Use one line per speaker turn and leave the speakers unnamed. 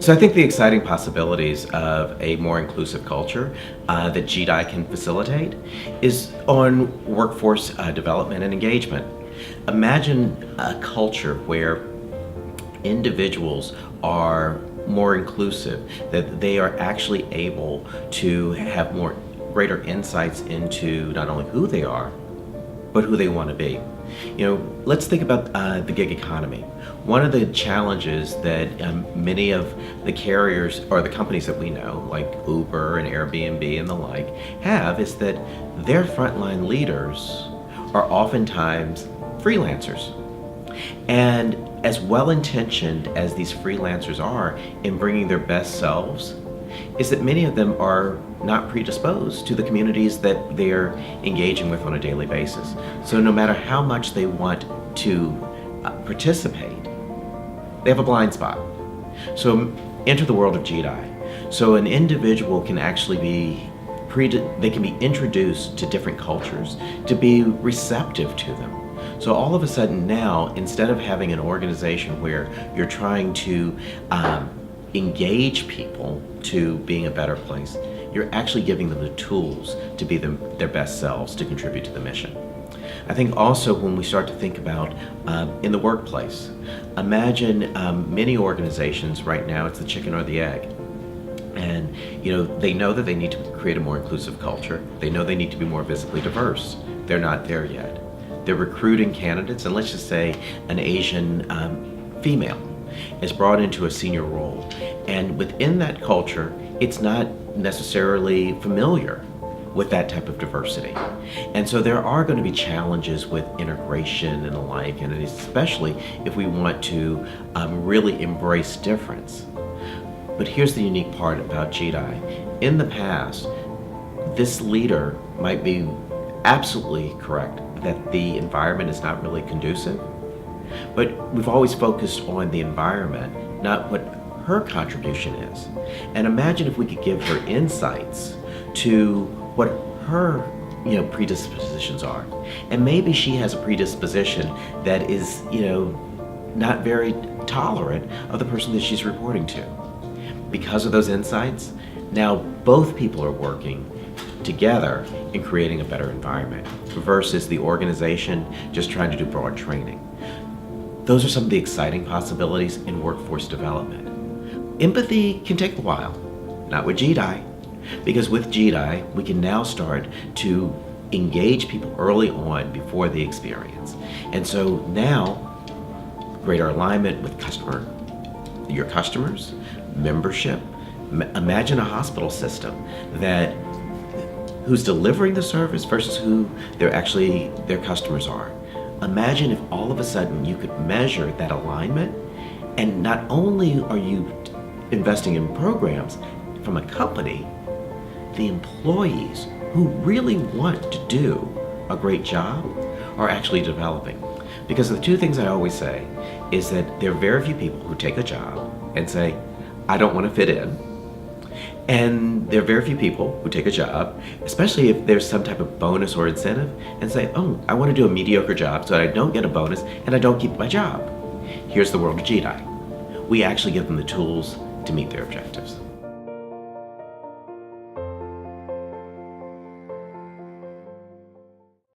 So I think the exciting possibilities of a more inclusive culture that g-dii can facilitate is on workforce development and engagement. Imagine a culture where individuals are more inclusive, that they are actually able to have greater insights into not only who they are, but who they want to be. Let's think about the gig economy. One of the challenges that many of the carriers or the companies that we know, like Uber and Airbnb and the like, have is that their frontline leaders are oftentimes freelancers. And as well-intentioned as these freelancers are in bringing their best selves, is that many of them are not predisposed to the communities that they're engaging with on a daily basis. So no matter how much they want to participate, they have a blind spot. So enter the world of g-dii. So an individual can actually they can be introduced to different cultures to be receptive to them. So all of a sudden now, instead of having an organization where you're trying to engage people to being a better place, you're actually giving them the tools to be their best selves to contribute to the mission. I think also when we start to think about in the workplace, imagine many organizations right now, it's the chicken or the egg. And they know that they need to create a more inclusive culture. They know they need to be more visibly diverse. They're not there yet. They're recruiting candidates, and let's just say an Asian female is brought into a senior role. And within that culture, it's not necessarily familiar with that type of diversity. And so there are going to be challenges with integration and the like, and especially if we want to really embrace difference. But here's the unique part about g-dii. In the past, this leader might be absolutely correct that the environment is not really conducive, but we've always focused on the environment, not what her contribution is. And imagine if we could give her insights to what her predispositions are. And maybe she has a predisposition that is not very tolerant of the person that she's reporting to. Because of those insights, now both people are working together in creating a better environment versus the organization just trying to do broad training. Those are some of the exciting possibilities in workforce development. Empathy can take a while, not with g-dii, because with g-dii we can now start to engage people early on before the experience. And so now, greater alignment with your customers, membership. Imagine a hospital system who's delivering the service versus who their customers are. Imagine if all of a sudden you could measure that alignment, and not only are you investing in programs from a company, the employees who really want to do a great job are actually developing. Because the two things I always say is that there are very few people who take a job and say, I don't want to fit in. And there are very few people who take a job, especially if there's some type of bonus or incentive, and say, oh, I want to do a mediocre job so that I don't get a bonus and I don't keep my job. Here's the world of g-dii. We actually give them the tools to meet their objectives.